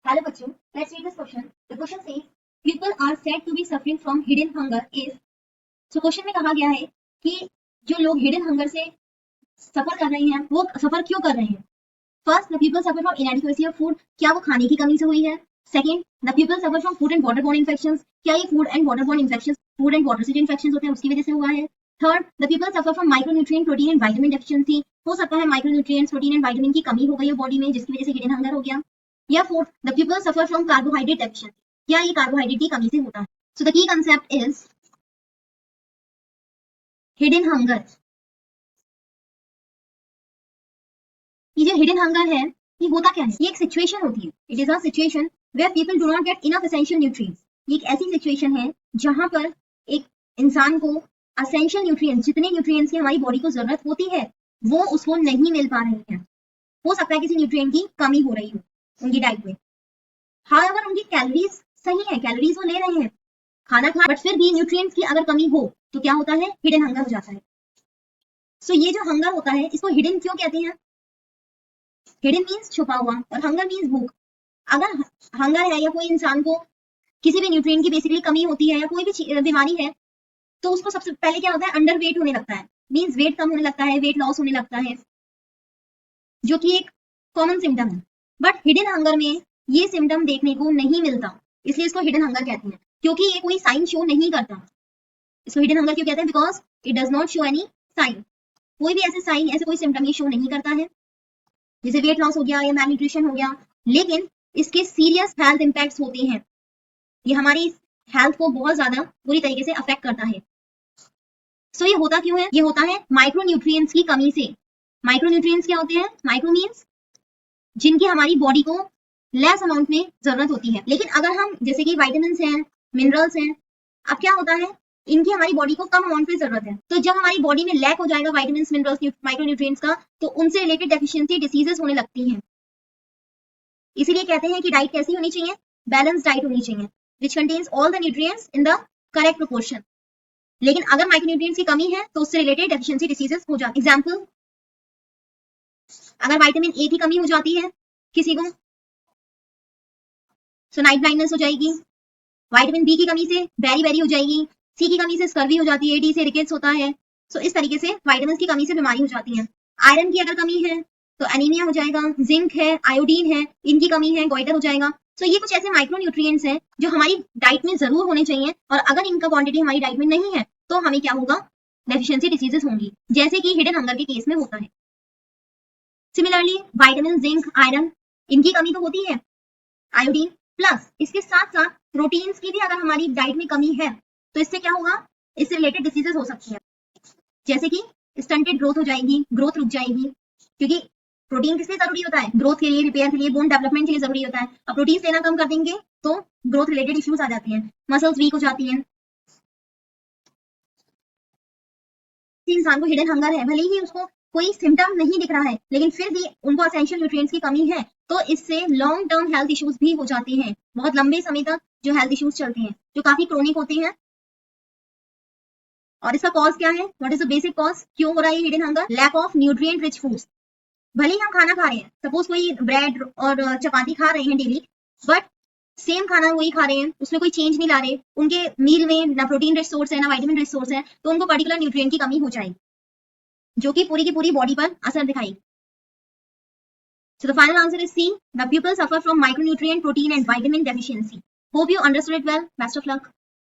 Hello बच्चों, let's read this question. The question says people are said to be suffering from hidden hunger if. So question में कहा गया है कि जो लोग hidden hunger से सफर कर रहे हैं वो सफर क्यों कर रहे हैं. First, the people suffer from inadequacy of food. क्या वो खाने की कमी से हुई है. Second, the people suffer from food and waterborne infections. क्या ये food and waterborne infections, food and water से जो infections होते हैं उसकी वजह से हुआ है. Third, the people suffer from micronutrient, protein and vitamin deficiency. हो सकता है micronutrients, protein and vitamin की कमी हो गई हो बॉडी में जिसकी वजह से hidden hunger हो गया. या fourth, the people suffer from carbohydrate deficiency. क्या ये कार्बोहाइड्रेट की कमी से होता है. So the key concept is hidden hunger. ये जो हिडन हंगर है ये होता क्या है. ये एक सिचुएशन होती है. It is a situation where people do not get enough essential nutrients. ये एक ऐसी सिचुएशन है जहां पर एक इंसान को एसेंशियल न्यूट्रिएंट्स, जितने न्यूट्रिएंट्स की हमारी बॉडी को जरूरत होती है वो उसको नहीं मिल पा रहे हैं. हो सकता है किसी न्यूट्रिएंट की कमी हो रही हो उनकी डाइट में. हाउएवर उनकी कैलोरीज सही है, कैलोरीज वो ले रहे हैं, खाना खा, बट फिर भी न्यूट्रिएंट्स की अगर कमी हो तो क्या होता है, हिडन हंगर हो जाता है. सो ये जो हंगर होता है इसको हिडन क्यों कहते हैं. हिडन मींस छुपा हुआ और हंगर मींस भूख. अगर हंगर है या कोई इंसान को किसी भी न्यूट्रिएंट की बेसिकली कमी होती है या कोई भी बीमारी है तो उसको सबसे पहले क्या होता है, अंडर वेट होने लगता है. मींस वेट कम होने लगता है, वेट लॉस होने लगता है, जो कि एक कॉमन सिम्टम है. बट हिडन हंगर में ये सिम्टम देखने को नहीं मिलता, इसलिए इसको हिडन हंगर कहते हैं. क्योंकि ये कोई साइन शो नहीं करता, इसको हिडन हंगर क्यों कहते हैं, because it does not show any sign. कोई भी ऐसे साइन, ऐसे कोई सिम्टम ये शो नहीं करता है, जैसे वेट लॉस हो गया या मैलन्यूट्रिशन हो गया. लेकिन इसके सीरियस हेल्थ इंपैक्ट्स होते हैं. ये हमारी हेल्थ को बहुत ज्यादा बुरी तरीके से अफेक्ट करता है. सो ये होता क्यों है, ये होता है माइक्रोन्यूट्रिएंट्स की कमी से. माइक्रोन्यूट्रिएंट्स क्या होते हैं, माइक्रो मींस जिनकी हमारी बॉडी को लेस अमाउंट में जरूरत होती है. लेकिन अगर हम जैसे कि विटामिन्स हैं, मिनरल्स हैं, अब क्या होता है इनकी हमारी बॉडी को कम अमाउंट में जरूरत है. तो जब हमारी बॉडी में लैक हो जाएगा विटामिन्स, मिनरल्स, माइक्रोन्यूट्रिएंट्स का, तो उनसे रिलेटेड डेफिशिएंसी डिसीजेस होने लगती हैं. इसीलिए कहते हैं कि डाइट कैसी होनी चाहिए, बैलेंस डाइट होनी चाहिए, which contains all the nutrients in the correct proportion. लेकिन अगर माइक्रोन्यूट्रिएंट्स की कमी है तो उससे रिलेटेड डेफिशिएंसी डिसीजेस हो जाती है. एग्जांपल, अगर विटामिन ए की कमी हो जाती है किसी को तो नाइट ब्लाइंडनेस हो जाएगी. विटामिन बी की कमी से बेरी बेरी हो जाएगी. सी की कमी से स्कर्वी हो जाती है. डी से रिकेट्स होता है. सो इस तरीके से विटामिन की कमी से बीमारी हो जाती है. आयरन की अगर कमी है तो एनीमिया हो जाएगा. जिंक है, आयोडीन है, इनकी कमी है, गोइटर हो जाएगा. सो ये कुछ ऐसे माइक्रोन्यूट्रिएंट्स हैं जो हमारी डाइट में जरूर होने चाहिए, और अगर इनका क्वांटिटी हमारी डाइट में नहीं है तो हमें क्या होगा, डेफिशिएंसी डिसीजेस होंगी, जैसे कि हिडन हंगर के केस में होता है. सिमिलरली विटामिन, जिंक, आयरन, इनकी कमी तो होती है, आयोडीन, प्लस इसके साथ साथ प्रोटीन्स की भी अगर हमारी डाइट में कमी है तो इससे क्या होगा, इससे रिलेटेड डिसीजेस हो सकती है, जैसे कि स्टंटेड ग्रोथ हो जाएगी, ग्रोथ रुक जाएगी. क्योंकि प्रोटीन किस लिए जरूरी होता है, ग्रोथ के लिए, रिपेयर के लिए, बोन डेवलपमेंट के लिए जरूरी होता है. अब प्रोटीन लेना कम कर देंगे तो ग्रोथ रिलेटेड इश्यूज आ जाती हैं, मसल्स वीक हो जाती हैं. इंसान को हिडन हंगर है, भले ही उसको कोई सिम्टम नहीं दिख रहा है, लेकिन फिर भी उनको एसेंशियल न्यूट्रिएंट्स की कमी है, तो इससे लॉन्ग टर्म हेल्थ इश्यूज भी हो जाते हैं. बहुत लंबे समय तक जो हेल्थ इश्यूज चलते हैं, जो काफी क्रोनिक होते हैं. और इसका कॉज क्या है, what is the basic cause, क्यों हो रहा है hidden hunger, lack of nutrient rich foods. भले ही हम खाना खा रहे हैं, सपोज कोई ब्रेड और चपाती खा रहे हैं डेली, बट सेम खाना वही खा रहे हैं, उसमें कोई चेंज नहीं ला रहे, उनके मील में ना प्रोटीन रिच सोर्स है ना विटामिन रिच सोर्स है, तो उनको पर्टिकुलर न्यूट्रिएंट की कमी हो जाएगी जो कि पूरी की पूरी बॉडी पर असर दिखाएगी. So the final answer is C. The people suffer from micronutrient, protein and vitamin deficiency. Hope you understood it well. Best of luck.